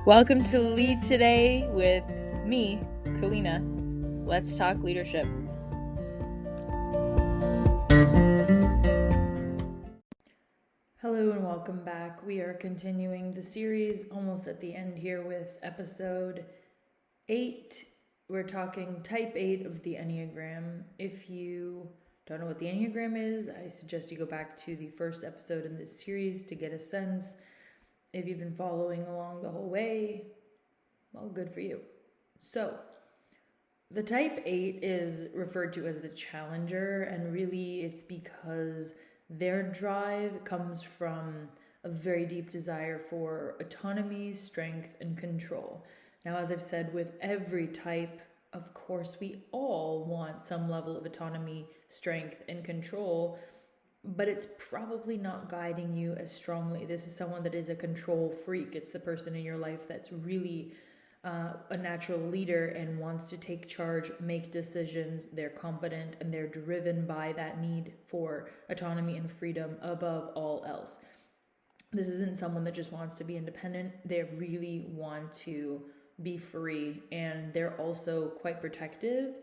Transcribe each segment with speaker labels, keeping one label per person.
Speaker 1: Welcome to Lead Today with me, Kalina. Let's talk leadership. Hello and welcome back. We are continuing the series, almost at the end here with episode 8. We're talking type 8 of the Enneagram. If you don't know what the Enneagram is, I suggest you go back to the first episode in this series to get a sense. If you've been following along the whole way, well, good for you. So, the type 8 is referred to as the challenger, and really it's because their drive comes from a very deep desire for autonomy, strength, and control. Now, as I've said, with every type, of course, we all want some level of autonomy, strength, and control, but it's probably not guiding you as strongly. This is someone that is a control freak. It's the person in your life that's really a natural leader and wants to take charge, make decisions. They're competent and they're driven by that need for autonomy and freedom above all else. This isn't someone that just wants to be independent. They really want to be free, and they're also quite protective.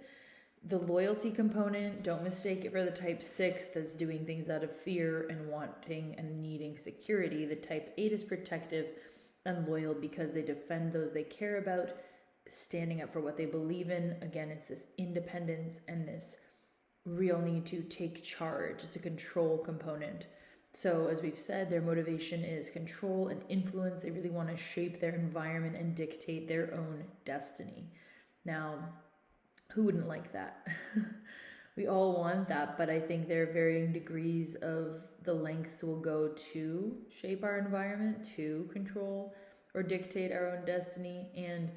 Speaker 1: The loyalty component, don't mistake it for the type 6 that's doing things out of fear and wanting and needing security. The type 8 is protective and loyal because they defend those they care about, standing up for what they believe in. Again, it's this independence and this real need to take charge. It's a control component. So as we've said, their motivation is control and influence. They really want to shape their environment and dictate their own destiny. Now, who wouldn't like that? We all want that, but I think there are varying degrees of the lengths we'll go to shape our environment, to control or dictate our own destiny. And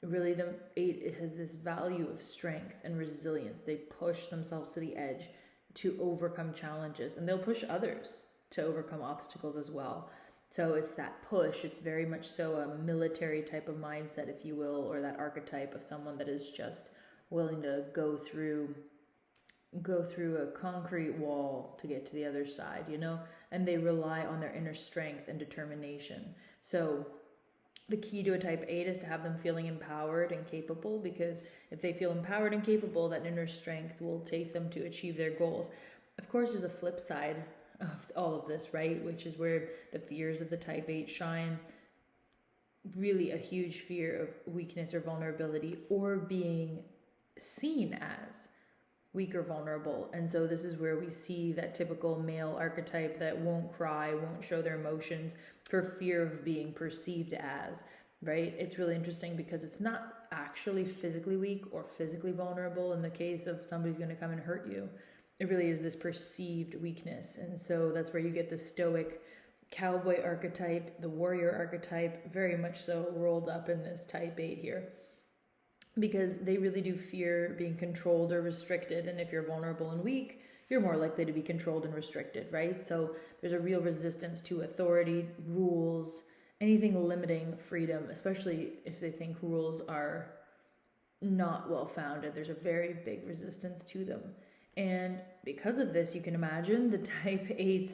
Speaker 1: really the 8 has this value of strength and resilience. They push themselves to the edge to overcome challenges, and they'll push others to overcome obstacles as well. So it's that push. It's very much so a military type of mindset, if you will, or that archetype of someone that is just willing to go through a concrete wall to get to the other side, and they rely on their inner strength and determination. So the key to a type 8 is to have them feeling empowered and capable, because if they feel empowered and capable, that inner strength will take them to achieve their goals. Of course, there's a flip side of all of this, right? Which is where the fears of the type 8 shine. Really a huge fear of weakness or vulnerability, or being seen as weak or vulnerable. And so this is where we see that typical male archetype that won't cry, won't show their emotions for fear of being perceived as, right? It's really interesting because it's not actually physically weak or physically vulnerable in the case of somebody's going to come and hurt you. It really is this perceived weakness. And so that's where you get the stoic cowboy archetype, the warrior archetype, very much so rolled up in this type 8 here, because they really do fear being controlled or restricted. And if you're vulnerable and weak, you're more likely to be controlled and restricted, right? So there's a real resistance to authority, rules, anything limiting freedom, especially if they think rules are not well-founded. There's a very big resistance to them. And because of this, you can imagine the type 8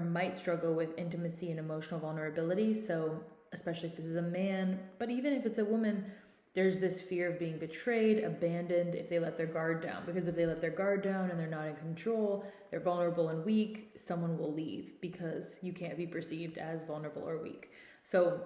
Speaker 1: might struggle with intimacy and emotional vulnerability. So especially if this is a man, but even if it's a woman, there's this fear of being betrayed, abandoned if they let their guard down. Because if they let their guard down and they're not in control, they're vulnerable and weak, someone will leave because you can't be perceived as vulnerable or weak. So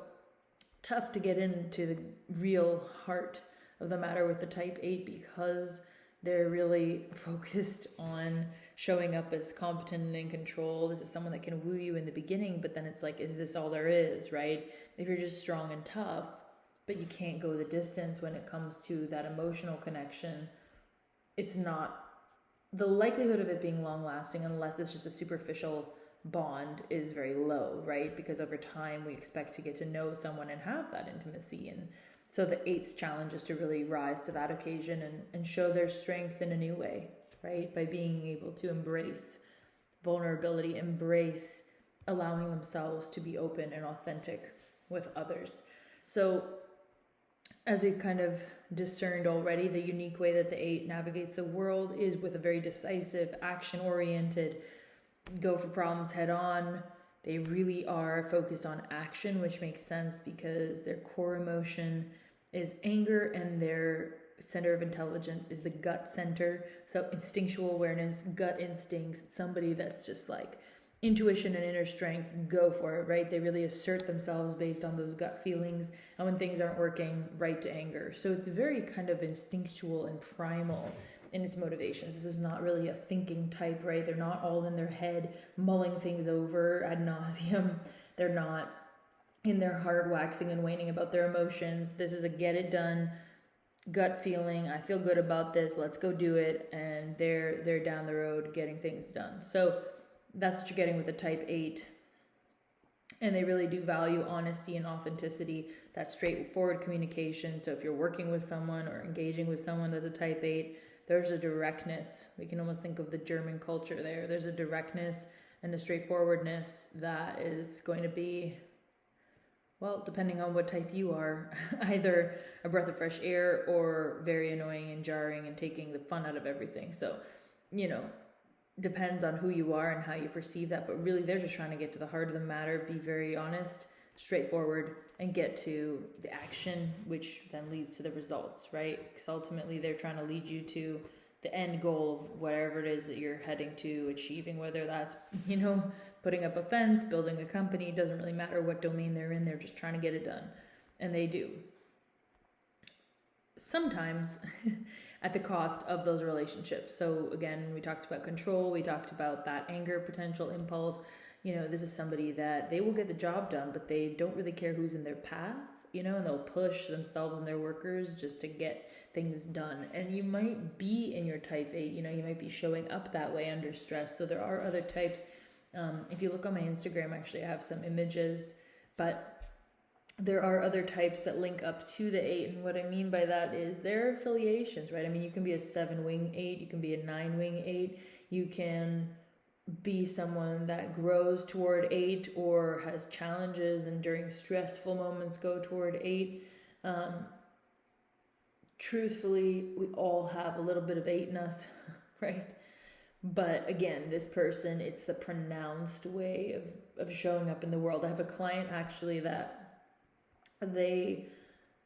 Speaker 1: tough to get into the real heart of the matter with the type 8, because they're really focused on showing up as competent and in control. This is someone that can woo you in the beginning, but then it's like, is this all there is, right? If you're just strong and tough, but you can't go the distance when it comes to that emotional connection, it's not, the likelihood of it being long lasting, unless it's just a superficial bond, is very low, right? Because over time we expect to get to know someone and have that intimacy. And so the 8's challenge is to really rise to that occasion and show their strength in a new way, right? By being able to embrace vulnerability, embrace allowing themselves to be open and authentic with others. So as we've kind of discerned already, the unique way that the 8 navigates the world is with a very decisive, action-oriented, go for problems head on, They really are focused on action, which makes sense because their core emotion is anger and their center of intelligence is the gut center. So instinctual awareness, gut instincts, somebody that's just like intuition and inner strength, go for it, right? They really assert themselves based on those gut feelings, and when things aren't working, right to anger. So it's very kind of instinctual and primal in its motivations. This is not really a thinking type, right? They're not all in their head mulling things over ad nauseum. They're not in their heart waxing and waning about their emotions. This is a get it done gut feeling. I feel good about this, let's go do it, and they're down the road getting things done. So that's what you're getting with a type 8. And they really do value honesty and authenticity, that straightforward communication. So if you're working with someone or engaging with someone that's a type 8, there's a directness. We can almost think of the German culture there. There's a directness and a straightforwardness that is going to be, well, depending on what type you are, either a breath of fresh air or very annoying and jarring and taking the fun out of everything. So, depends on who you are and how you perceive that. But really, they're just trying to get to the heart of the matter, be very honest, straightforward, and get to the action, which then leads to the results, right? Because ultimately, they're trying to lead you to the end goal of whatever it is that you're heading to achieving, whether that's, putting up a fence, building a company. It doesn't really matter what domain they're in. They're just trying to get it done. And they do. Sometimes at the cost of those relationships. So again, we talked about control. We talked about that anger, potential impulse. This is somebody that they will get the job done, but they don't really care who's in their path, and they'll push themselves and their workers just to get things done. And you might be in your type 8, you might be showing up that way under stress. So there are other types. If you look on my Instagram, actually, I have some images, but there are other types that link up to the 8. And what I mean by that is their affiliations, right? I mean, you can be a 7-wing 8, you can be a 9-wing 8, you can be someone that grows toward 8 or has challenges and during stressful moments go toward 8. Truthfully, we all have a little bit of 8 in us, right? But again, this person, it's the pronounced way of showing up in the world. I have a client actually that they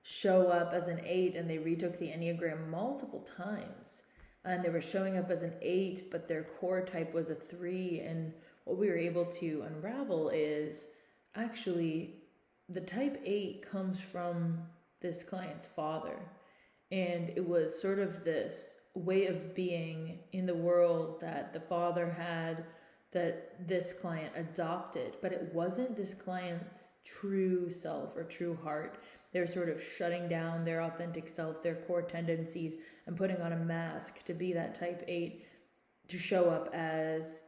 Speaker 1: show up as an 8 and they retook the Enneagram multiple times. And they were showing up as an 8, but their core type was a 3. And what we were able to unravel is actually the type 8 comes from this client's father. And it was sort of this way of being in the world that the father had that this client adopted, but it wasn't this client's true self or true heart. They're sort of shutting down their authentic self, their core tendencies, and putting on a mask to be that type 8, to show up as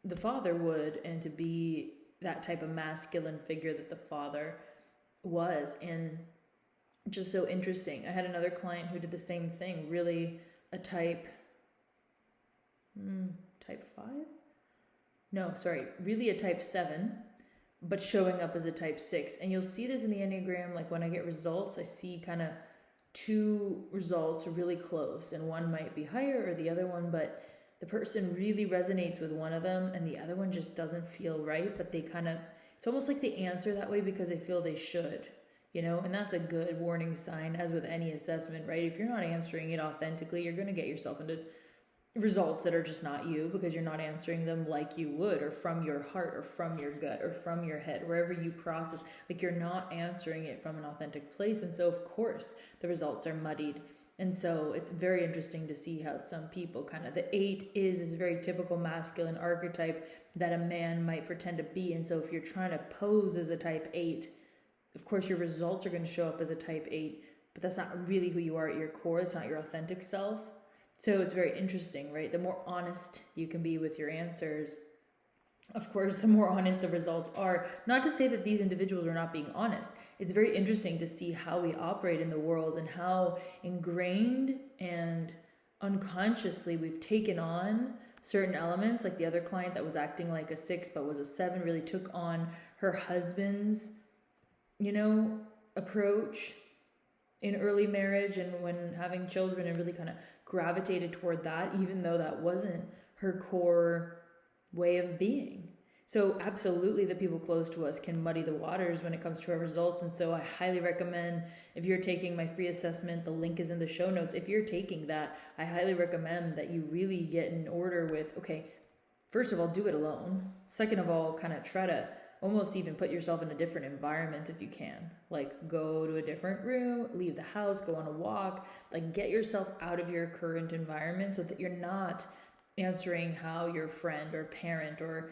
Speaker 1: the father would and to be that type of masculine figure that the father was. And just so interesting. I had another client who did the same thing, really a type 5? No, sorry, really a type 7, but showing up as a type 6. And you'll see this in the Enneagram, like when I get results, I see kind of 2 results are really close, and one might be higher or the other one, but the person really resonates with one of them and the other one just doesn't feel right, but they kind of, it's almost like they answer that way because they feel they should. And that's a good warning sign, as with any assessment, right? If you're not answering it authentically, you're going to get yourself into results that are just not you because you're not answering them like you would, or from your heart, or from your gut, or from your head, wherever you process. Like, you're not answering it from an authentic place. And so, of course, the results are muddied. And so it's very interesting to see how some people kind of, the 8 is this very typical masculine archetype that a man might pretend to be. And so if you're trying to pose as a type 8, of course, your results are going to show up as a type 8, but that's not really who you are at your core. It's not your authentic self. So it's very interesting, right? The more honest you can be with your answers, of course, the more honest the results are. Not to say that these individuals are not being honest. It's very interesting to see how we operate in the world and how ingrained and unconsciously we've taken on certain elements. Like the other client that was acting like a 6 but was a 7 really took on her husband's approach in early marriage and when having children, and really kind of gravitated toward that, even though that wasn't her core way of being. So absolutely the people close to us can muddy the waters when it comes to our results. And so I highly recommend, if you're taking my free assessment, the link is in the show notes. If you're taking that, I highly recommend that you really get in order with, okay, first of all, do it alone. Second of all, kind of try to almost even put yourself in a different environment if you can. Like go to a different room, leave the house, go on a walk, like get yourself out of your current environment so that you're not answering how your friend or parent or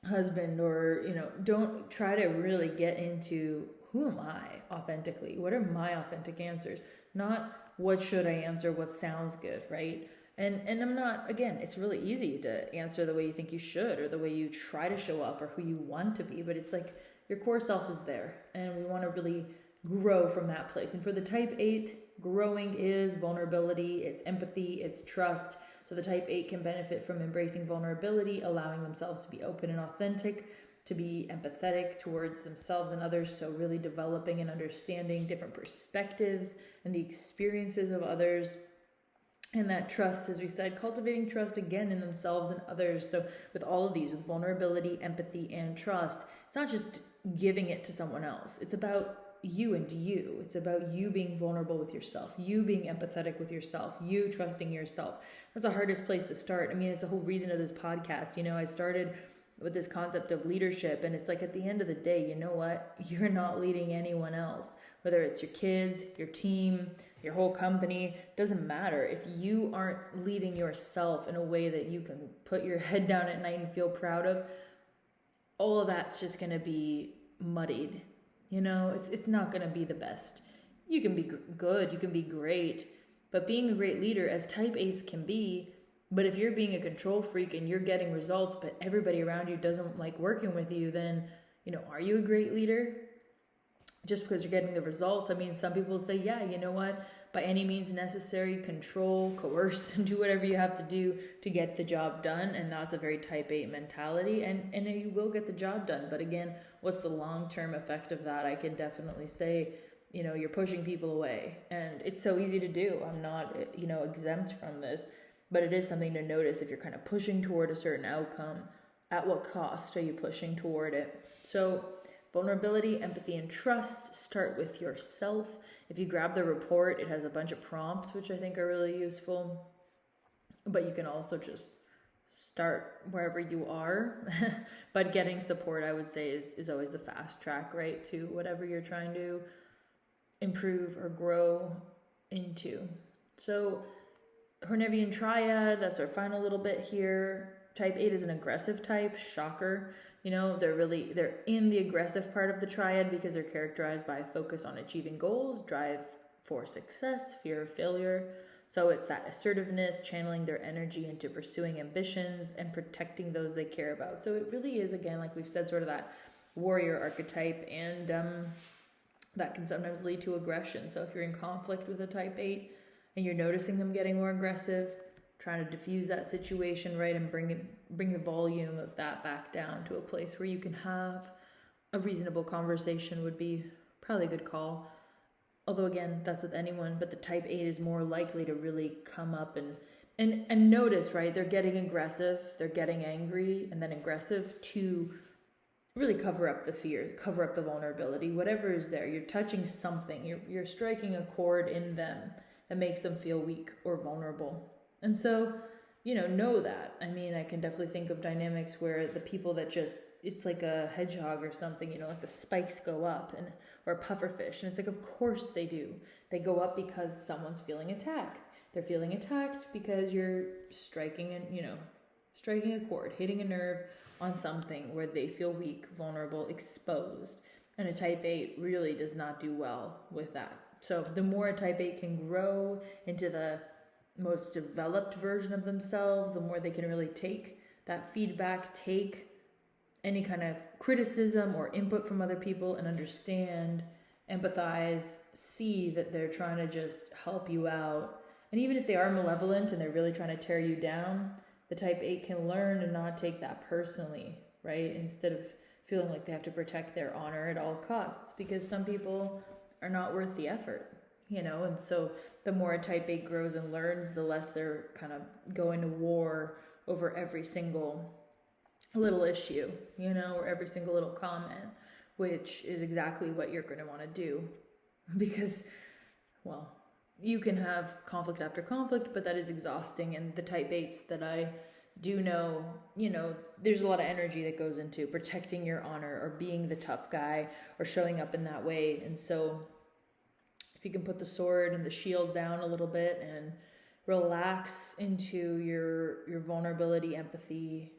Speaker 1: husband or, don't try to really get into who am I authentically? What are my authentic answers? Not what should I answer, what sounds good, right? And I'm not, again, it's really easy to answer the way you think you should or the way you try to show up or who you want to be, but it's like your core self is there and we want to really grow from that place. And for the type 8, growing is vulnerability, it's empathy, it's trust. So the type 8 can benefit from embracing vulnerability, allowing themselves to be open and authentic, to be empathetic towards themselves and others. So really developing and understanding different perspectives and the experiences of others. And that trust, as we said, cultivating trust again in themselves and others. So with all of these, with vulnerability, empathy, and trust, it's not just giving it to someone else. It's about you and you. It's about you being vulnerable with yourself, you being empathetic with yourself, you trusting yourself. That's the hardest place to start. I mean, it's the whole reason of this podcast. I started with this concept of leadership, and it's like at the end of the day, you know what? You're not leading anyone else, whether it's your kids, your team, your whole company, doesn't matter. If you aren't leading yourself in a way that you can put your head down at night and feel proud of, all of that's just going to be muddied. It's not going to be the best. You can be good, you can be great, but being a great leader, as type 8s can be, but if you're being a control freak and you're getting results, but everybody around you doesn't like working with you, then, are you a great leader? Just because you're getting the results. I mean, some people say, yeah, you know what? By any means necessary, control, coerce, do whatever you have to do to get the job done. And that's a very type 8 mentality. And you will get the job done. But again, what's the long-term effect of that? I can definitely say, you're pushing people away. And it's so easy to do. I'm not, exempt from this. But it is something to notice if you're kind of pushing toward a certain outcome. At what cost are you pushing toward it? So vulnerability, empathy, and trust start with yourself. If you grab the report, it has a bunch of prompts, which I think are really useful. But you can also just start wherever you are. But getting support, I would say, is always the fast track, right, to whatever you're trying to improve or grow into. So Hornevian triad, that's our final little bit here. Type 8 is an aggressive type, shocker. They're in the aggressive part of the triad because they're characterized by focus on achieving goals, drive for success, fear of failure. So it's that assertiveness, channeling their energy into pursuing ambitions and protecting those they care about. So it really is, again, like we've said, sort of that warrior archetype, and that can sometimes lead to aggression. So if you're in conflict with a type 8 and you're noticing them getting more aggressive, trying to diffuse that situation, right, and bring the volume of that back down to a place where you can have a reasonable conversation would be probably a good call. Although again, that's with anyone, but the type 8 is more likely to really come up and notice, right, they're getting aggressive, they're getting angry, and then aggressive to really cover up the fear, cover up the vulnerability, whatever is there. You're touching something, you're striking a chord in them that makes them feel weak or vulnerable. And so, know that. I mean, I can definitely think of dynamics where the people that just, it's like a hedgehog or something, like the spikes go up, or a pufferfish. And it's like, of course they do. They go up because someone's feeling attacked. They're feeling attacked because you're striking a chord, hitting a nerve on something where they feel weak, vulnerable, exposed. And a type 8 really does not do well with that. So the more a type 8 can grow into the most developed version of themselves, the more they can really take that feedback, take any kind of criticism or input from other people and understand, empathize, see that they're trying to just help you out. And even if they are malevolent and they're really trying to tear you down, the type 8 can learn to not take that personally, right? Instead of feeling like they have to protect their honor at all costs, because some people are not worth the effort. And so the more a type 8 grows and learns, the less they're kind of going to war over every single little issue, or every single little comment, which is exactly what you're going to want to do. Because, well, you can have conflict after conflict, but that is exhausting. And the type 8s that I do know, there's a lot of energy that goes into protecting your honor or being the tough guy or showing up in that way. And so if you can put the sword and the shield down a little bit and relax into your vulnerability, empathy,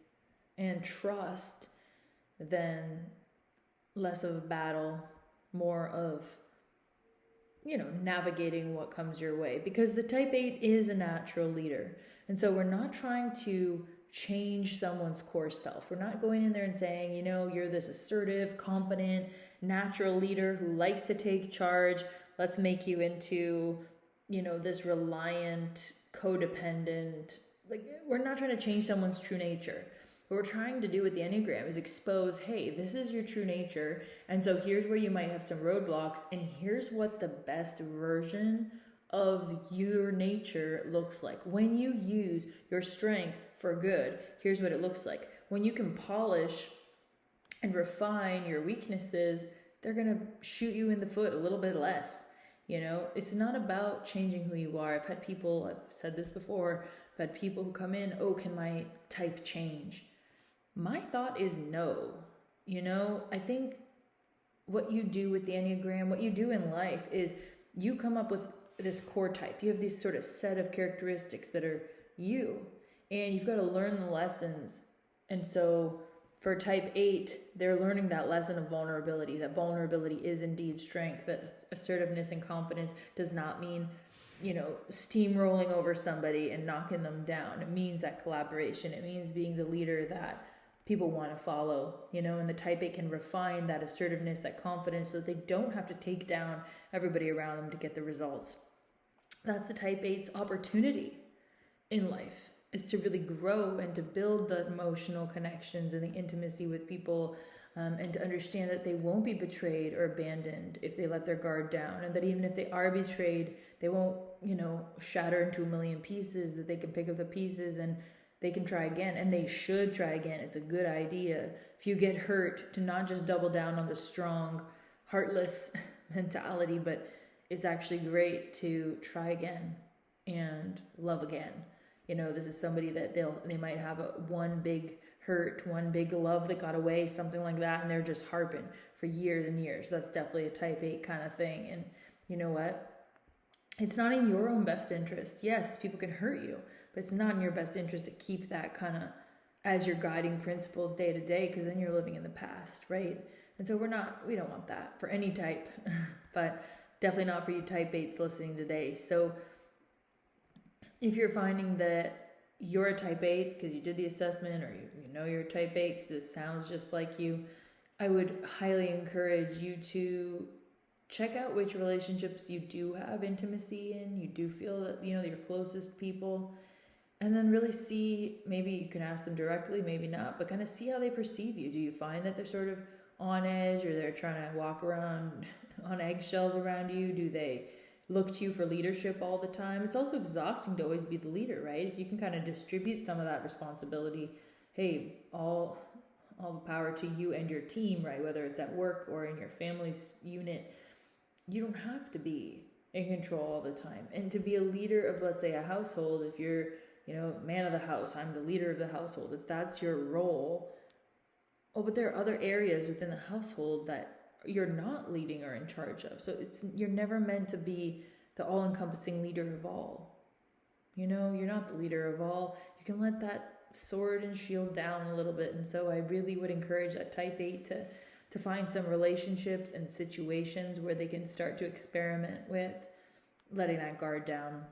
Speaker 1: and trust, then less of a battle, more of, navigating what comes your way. Because the type 8 is a natural leader. And so we're not trying to change someone's core self. We're not going in there and saying, you're this assertive, competent, natural leader who likes to take charge. Let's make you into, this reliant, codependent. Like, we're not trying to change someone's true nature. What we're trying to do with the Enneagram is expose, hey, this is your true nature. And so here's where you might have some roadblocks. And here's what the best version of your nature looks like. When you use your strengths for good, here's what it looks like. When you can polish and refine your weaknesses, they're going to shoot you in the foot a little bit less. It's not about changing who you are. I've said this before, I've had people who come in, can my type change? My thought is no. I think what you do with the Enneagram, what you do in life is you come up with this core type. You have this sort of set of characteristics that are you, and you've got to learn the lessons. And so for type 8, they're learning that lesson of vulnerability, that vulnerability is indeed strength, that assertiveness and confidence does not mean, steamrolling over somebody and knocking them down. It means that collaboration. It means being the leader that people want to follow, and the type 8 can refine that assertiveness, that confidence, so that they don't have to take down everybody around them to get the results. That's the type 8's opportunity in life, is to really grow and to build the emotional connections and the intimacy with people, and to understand that they won't be betrayed or abandoned if they let their guard down, and that even if they are betrayed, they won't, shatter into a million pieces, that they can pick up the pieces and they can try again, and they should try again. It's a good idea. If you get hurt, to not just double down on the strong, heartless mentality, but it's actually great to try again and love again. This is somebody that they might have one big hurt, one big love that got away, something like that, and they're just harping for years and years. That's definitely a type 8 kind of thing. And you know what? It's not in your own best interest. Yes, people can hurt you, but it's not in your best interest to keep that kind of as your guiding principles day to day, because then you're living in the past, right? And so we don't want that for any type, but definitely not for you type 8s listening today. So if you're finding that you're a type 8 because you did the assessment, or you're a type 8 because it sounds just like you, I would highly encourage you to check out which relationships you do have intimacy in, you do feel that, your closest people, and then really see, maybe you can ask them directly, maybe not, but kind of see how they perceive you. Do you find that they're sort of on edge, or they're trying to walk around on eggshells around you? Do they look to you for leadership all the time? It's also exhausting to always be the leader, right? If you can kind of distribute some of that responsibility, hey, all the power to you and your team, right? Whether it's at work or in your family's unit, you don't have to be in control all the time. And to be a leader of, let's say, a household, if you're, man of the house, I'm the leader of the household, if that's your role, but there are other areas within the household that you're not leading or in charge of. So you're never meant to be the all-encompassing leader of all. You're not the leader of all. You can let that sword and shield down a little bit. And so I really would encourage that type 8 to find some relationships and situations where they can start to experiment with letting that guard down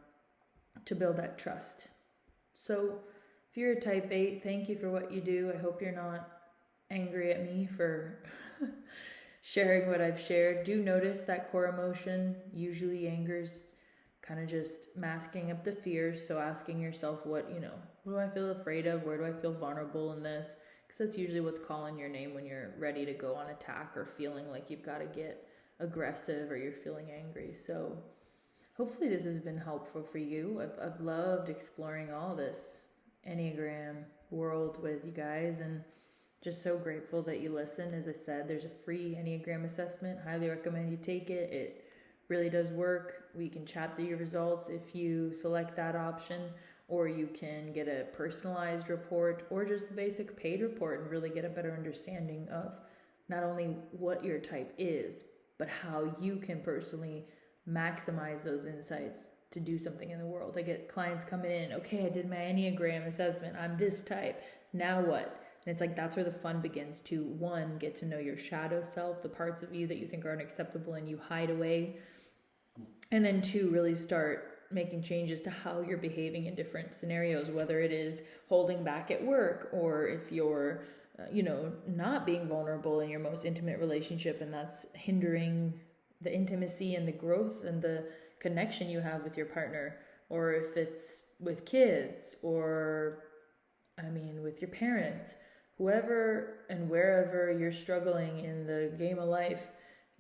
Speaker 1: to build that trust. So if you're a type 8, thank you for what you do. I hope you're not angry at me for sharing what I've shared. Do notice that core emotion, usually anger's kind of just masking up the fears. So asking yourself, what do I feel afraid of? Where do I feel vulnerable in this? Because that's usually what's calling your name when you're ready to go on attack or feeling like you've got to get aggressive or you're feeling angry. So hopefully this has been helpful for you. I've loved exploring all this Enneagram world world with you guys, and just so grateful that you listen. As I said, there's a free Enneagram assessment. Highly recommend you take it. It really does work. We can chat through your results if you select that option, or you can get a personalized report or just the basic paid report and really get a better understanding of not only what your type is, but how you can personally maximize those insights to do something in the world. I get clients coming in, okay, I did my Enneagram assessment, I'm this type, now what? And it's like, that's where the fun begins to, one, get to know your shadow self, the parts of you that you think are unacceptable and you hide away. And then two, really start making changes to how you're behaving in different scenarios, whether it is holding back at work, or if you're, not being vulnerable in your most intimate relationship, and that's hindering the intimacy and the growth and the connection you have with your partner, or if it's with kids, or with your parents, whoever and wherever you're struggling in the game of life,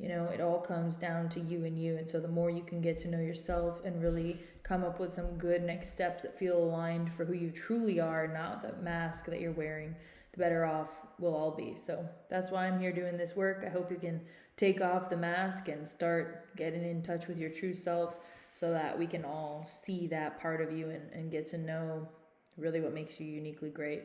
Speaker 1: it all comes down to you and you. And so the more you can get to know yourself and really come up with some good next steps that feel aligned for who you truly are, not the mask that you're wearing, the better off we'll all be. So that's why I'm here doing this work. I hope you can take off the mask and start getting in touch with your true self, so that we can all see that part of you and get to know really what makes you uniquely great.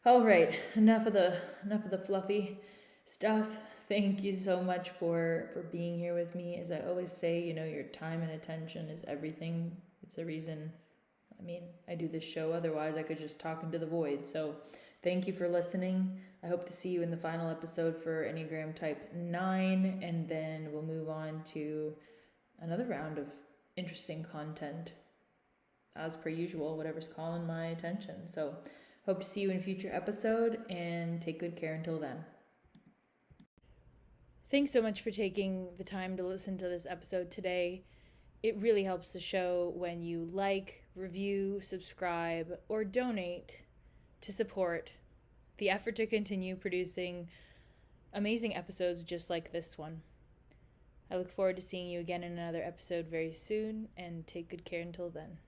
Speaker 1: All right, enough of the fluffy stuff. Thank you so much for being here with me. As I always say, your time and attention is everything. It's the reason, I do this show. Otherwise, I could just talk into the void. So thank you for listening. I hope to see you in the final episode for Enneagram Type 9, and then we'll move on to another round of interesting content, as per usual, whatever's calling my attention. So hope to see you in a future episode, and take good care until then. Thanks so much for taking the time to listen to this episode today. It really helps the show when you like, review, subscribe, or donate to support the effort to continue producing amazing episodes just like this one. I look forward to seeing you again in another episode very soon, and take good care until then.